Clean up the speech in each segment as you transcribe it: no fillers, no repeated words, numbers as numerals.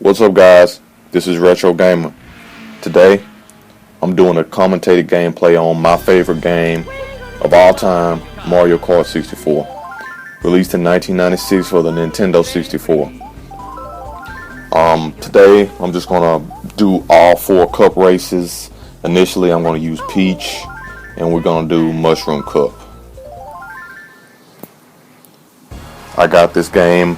What's up, guys? This is Retro Gamer. Today, I'm doing a commentated gameplay on my favorite game of all time, Mario Kart 64. Released in 1996 for the Nintendo 64. Today, I'm just gonna do all 4 cup races. Initially, I'm gonna use Peach, and we're gonna do Mushroom Cup. I got this game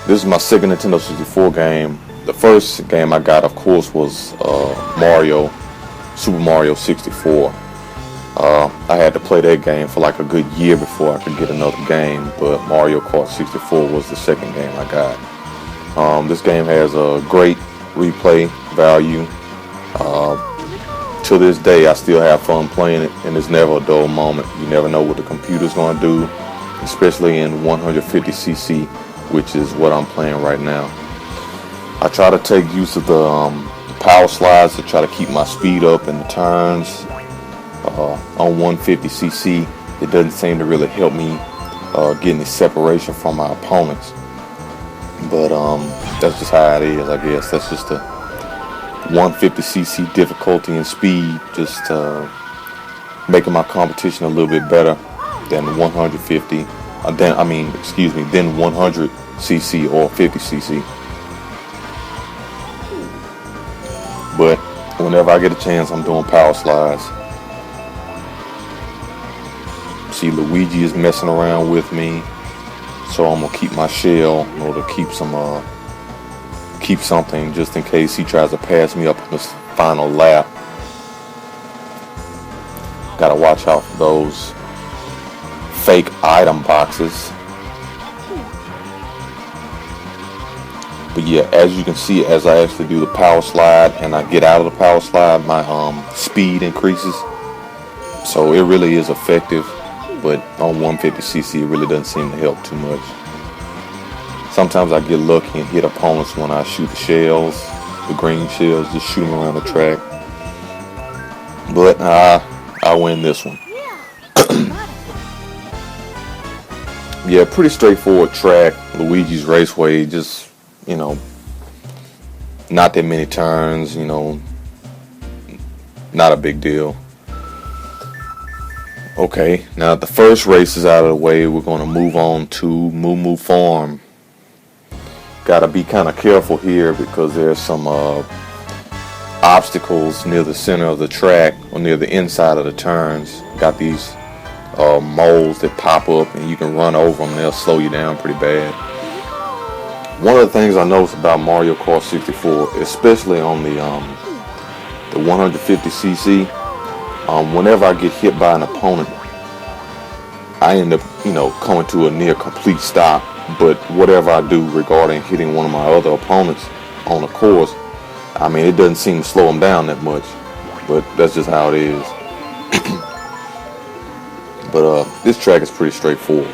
This is my second Nintendo 64 game. The first game I got, of course, was Super Mario 64. I had to play that game for like a good year before I could get another game, but Mario Kart 64 was the second game I got. This game has a great replay value. To this day, I still have fun playing it, and it's never a dull moment. You never know what the computer's going to do, especially in 150cc, which is what I'm playing right now. I try to take use of the power slides to try to keep my speed up in the turns. On 150cc, it doesn't seem to really help me get any separation from my opponents. But that's just how it is, I guess. That's just the 150cc difficulty and speed, just making my competition a little bit better than 150. Then 100cc or 50cc. But whenever I get a chance, I'm doing power slides. See, Luigi is messing around with me, so I'm gonna keep my shell in order to keep something just in case he tries to pass me up on this final lap. Gotta watch out for those fake item boxes. But yeah, as you can see, as I actually do the power slide and I get out of the power slide, my speed increases. So it really is effective, but on 150cc it really doesn't seem to help too much. Sometimes I get lucky and hit opponents when I shoot the shells, the green shells, just shoot them around the track. But I win this one. Yeah, pretty straightforward track. Luigi's Raceway, just, not that many turns, not a big deal. Okay, now that the first race is out of the way, we're going to move on to Moo Moo Form. Gotta be kind of careful here because there's some obstacles near the center of the track or near the inside of the turns. Got these moles that pop up and you can run over them. They'll slow you down pretty bad. One of the things I noticed about Mario Kart 64, especially on the 150cc, whenever I get hit by an opponent, I end up, coming to a near complete stop. But whatever I do regarding hitting one of my other opponents on the course, it doesn't seem to slow them down that much. But that's just how it is. But this track is pretty straightforward.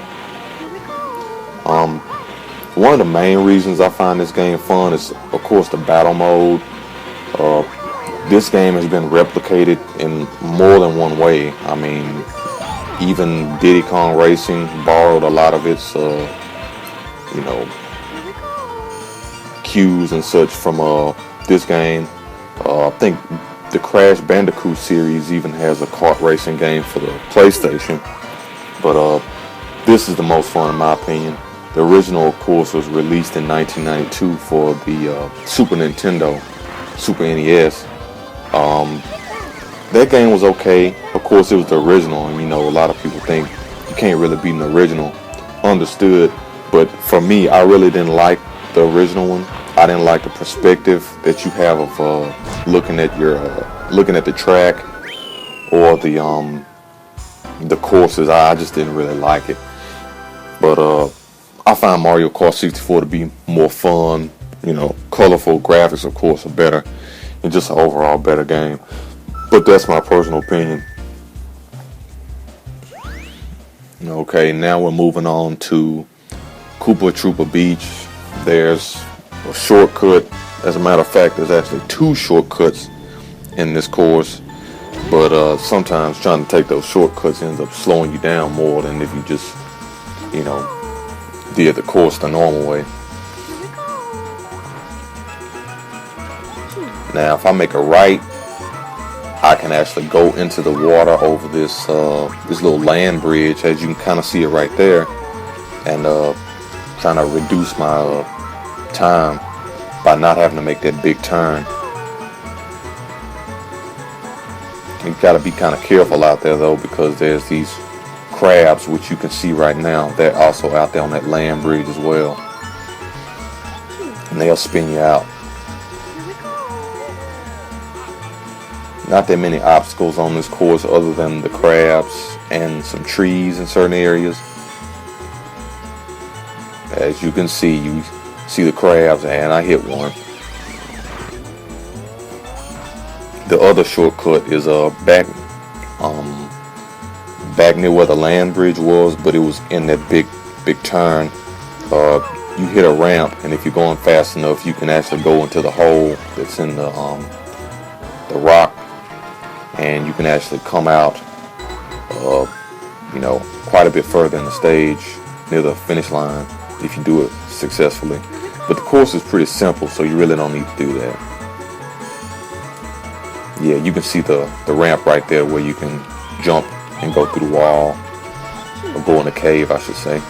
One of the main reasons I find this game fun is, of course, the battle mode. This game has been replicated in more than one way. Even Diddy Kong Racing borrowed a lot of its, cues and such from this game. I think the Crash Bandicoot series even has a kart racing game for the PlayStation. But this is the most fun in my opinion. The original, of course, was released in 1992 for the Super Nintendo, Super NES. That game was okay. Of course, it was the original, and a lot of people think you can't really beat an original. Understood, but for me, I really didn't like the original one. I didn't like the perspective that you have of looking at the track or the courses. I just didn't really like it. But I find Mario Kart 64 to be more fun. Colorful graphics, of course, are better, and just an overall better game. But that's my personal opinion. Okay, now we're moving on to Troopa Beach. There's a shortcut. As a matter of fact, there's actually 2 shortcuts in this course. But sometimes trying to take those shortcuts ends up slowing you down more than if you just, did the course the normal way. Now if I make a right, I can actually go into the water over this little land bridge, as you can kind of see it right there, and trying to reduce my time by not having to make that big turn. You gotta be kind of careful out there though, because there's these crabs, which you can see right now. They're also out there on that land bridge as well, and they'll spin you out. Not that many obstacles on this course other than the crabs and some trees in certain areas. As you can see, you see the crabs, and I hit one. The other shortcut is back near where the land bridge was, but it was in that big turn. You hit a ramp, and if you're going fast enough, you can actually go into the hole that's in the rock, and you can actually come out, quite a bit further in the stage near the finish line if you do it successfully. But the course is pretty simple, so you really don't need to do that. Yeah, you can see the ramp right there where you can jump and go through the wall, or go in the cave, I should say.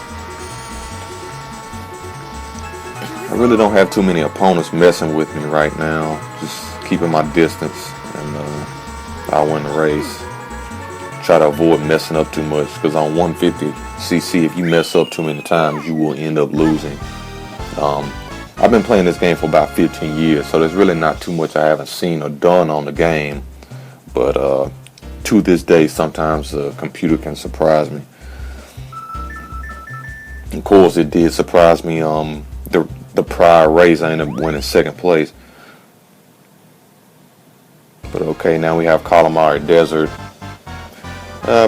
I really don't have too many opponents messing with me right now. Just keeping my distance, and I'll win the race. Try to avoid messing up too much, because on 150cc, if you mess up too many times, you will end up losing. I've been playing this game for about 15 years, so there's really not too much I haven't seen or done on the game. But to this day, sometimes the computer can surprise me. Of course, it did surprise me. The prior race, I ended up winning second place. But okay, now we have Calamari Desert.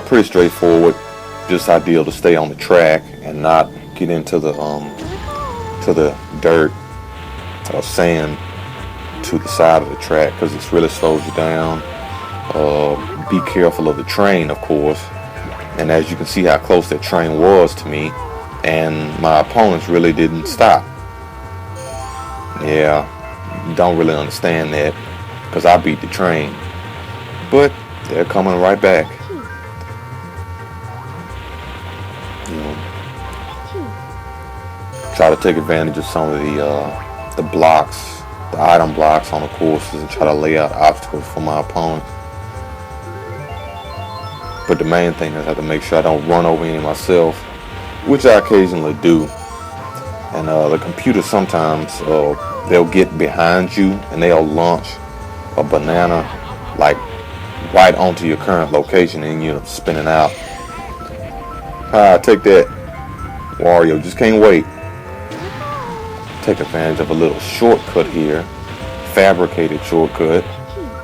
Pretty straightforward. Just ideal to stay on the track and not get into the dirt or sand to the side of the track, because it really slows you down. Be careful of the train, of course. And as you can see how close that train was to me, and my opponents really didn't stop. Yeah, you don't really understand that, because I beat the train, but they're coming right back. Try to take advantage of some of the blocks, the item blocks on the courses, and try to lay out obstacles for my opponent. But the main thing is I have to make sure I don't run over any myself, which I occasionally do. And the computer sometimes they'll get behind you and they'll launch a banana like right onto your current location, and you end up spinning out. Take that, Wario. Just can't wait. Take advantage of a little shortcut here, fabricated shortcut,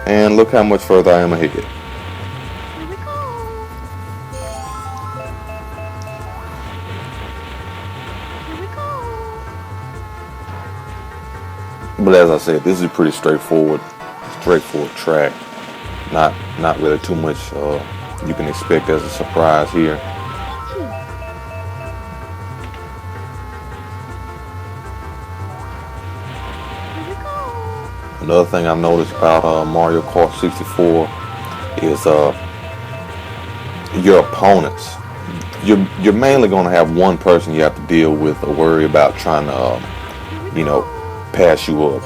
and look how much further I am ahead. But as I said, this is a pretty straightforward track. Not really too much you can expect as a surprise here. Another thing I've noticed about Mario Kart 64 is your opponents. You're mainly going to have one person you have to deal with or worry about trying to, pass you up.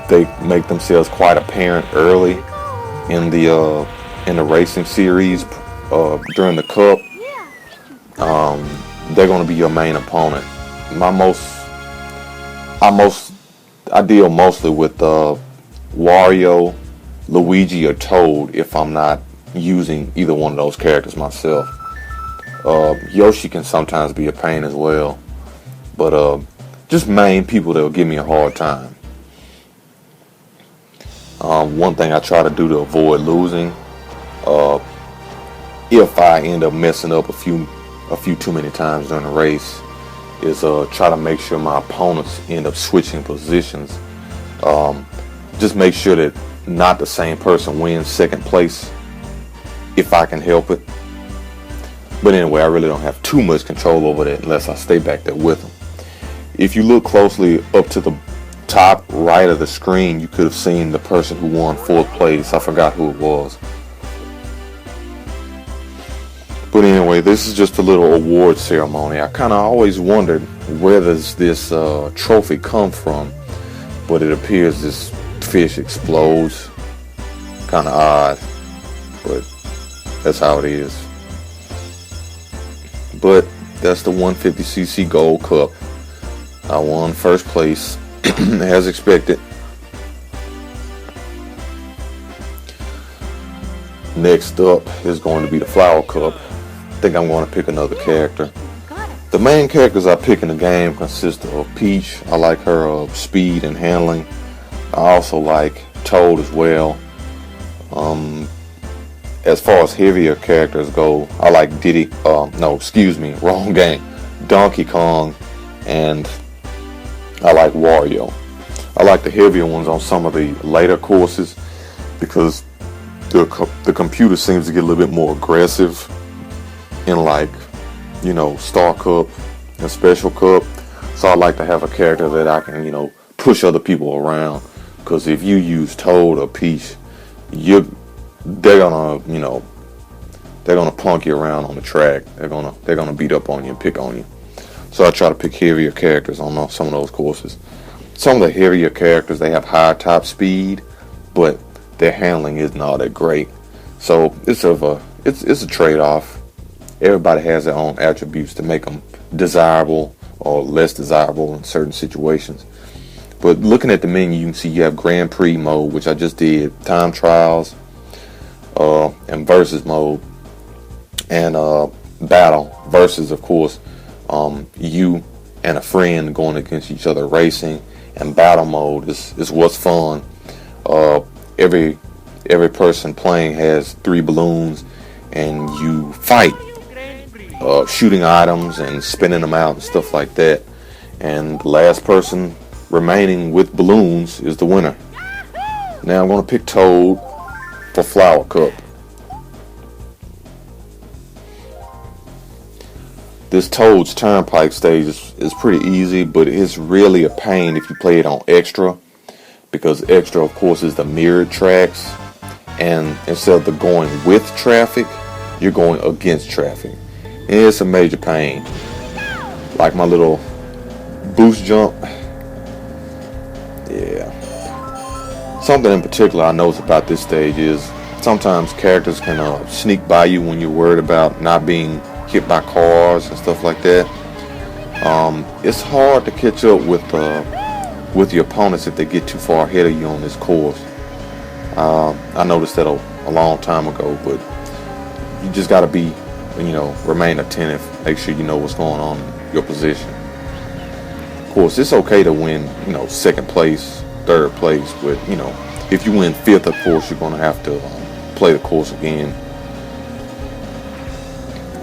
They make themselves quite apparent early in the racing series during the cup. They're going to be your main opponent. I deal mostly with Wario, Luigi, or Toad if I'm not using either one of those characters myself. Yoshi can sometimes be a pain as well, but just main people that will give me a hard time. One thing I try to do to avoid losing, if I end up messing up a few too many times during the race, is try to make sure my opponents end up switching positions. Just make sure that not the same person wins second place if I can help it. But anyway, I really don't have too much control over that unless I stay back there with them. If you look closely up to the top right of the screen, you could have seen the person who won 4th place. I forgot who it was. But anyway, this is just a little award ceremony. I kind of always wondered where does this trophy come from, but it appears this fish explodes. Kind of odd, but that's how it is. But that's the 150cc Gold Cup. I won 1st place as expected. Next up is going to be the Flower Cup. I think I'm going to pick another character. The main characters I pick in the game consist of Peach. I like her speed and handling. I also like Toad as well. As far as heavier characters go, I like wrong game. Donkey Kong, and I like Wario. I like the heavier ones on some of the later courses because the computer seems to get a little bit more aggressive in, like, you know, Star Cup and Special Cup. So I like to have a character that I can, you know, push other people around. Because if you use Toad or Peach, they're gonna punk you around on the track. They're gonna beat up on you and pick on you. So I try to pick heavier characters on some of those courses. Some of the heavier characters, they have high top speed, but their handling isn't all that great. So it's a trade-off. Everybody has their own attributes to make them desirable or less desirable in certain situations. But looking at the menu, you can see you have Grand Prix mode, which I just did, time trials, and versus mode, and battle. Versus, of course, you and a friend going against each other racing, and battle mode is what's fun. Every person playing has 3 balloons, and you fight, shooting items and spinning them out and stuff like that. And the last person remaining with balloons is the winner. Now I'm going to pick Toad for Flower Cup. This Toad's Turnpike stage is pretty easy, but it's really a pain if you play it on Extra, because Extra, of course, is the mirrored tracks, and instead of the going with traffic, you're going against traffic. And it's a major pain. Like my little boost jump. Yeah. Something in particular I notice about this stage is sometimes characters can sneak by you when you're worried about not being hit by cars and stuff like that. It's hard to catch up with your opponents if they get too far ahead of you on this course. I noticed that a long time ago, but you just got to be, remain attentive. Make sure you know what's going on in your position. Of course, it's okay to win, 2nd place, 3rd place, but, if you win 5th, of course, you're going to have to play the course again.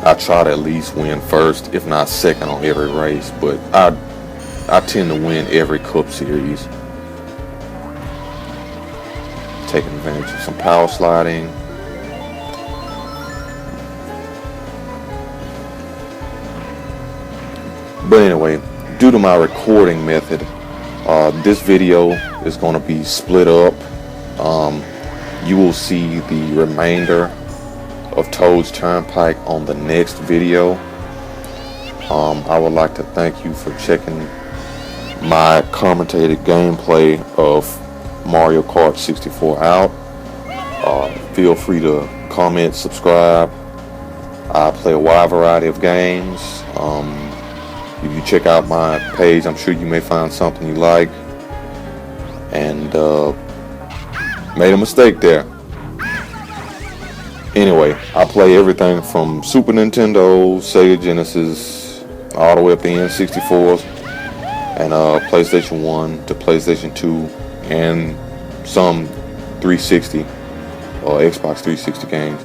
I try to at least win 1st, if not 2nd on every race, but I tend to win every Cup series. Taking advantage of some power sliding. But anyway, due to my recording method, this video is going to be split up. You will see the remainder of Toad's Turnpike on the next video. I would like to thank you for checking my commentated gameplay of Mario Kart 64 out. Feel free to comment, subscribe. I play a wide variety of games. If you check out my page, I'm sure you may find something you like. And made a mistake there. Anyway, I play everything from Super Nintendo, Sega Genesis, all the way up to N64s, and PlayStation 1 to PlayStation 2, and some 360 or Xbox 360 games.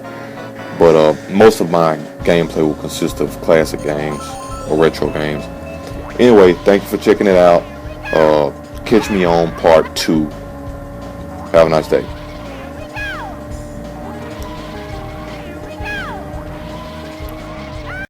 But most of my gameplay will consist of classic games or retro games. Anyway, thank you for checking it out. Catch me on part 2. Have a nice day.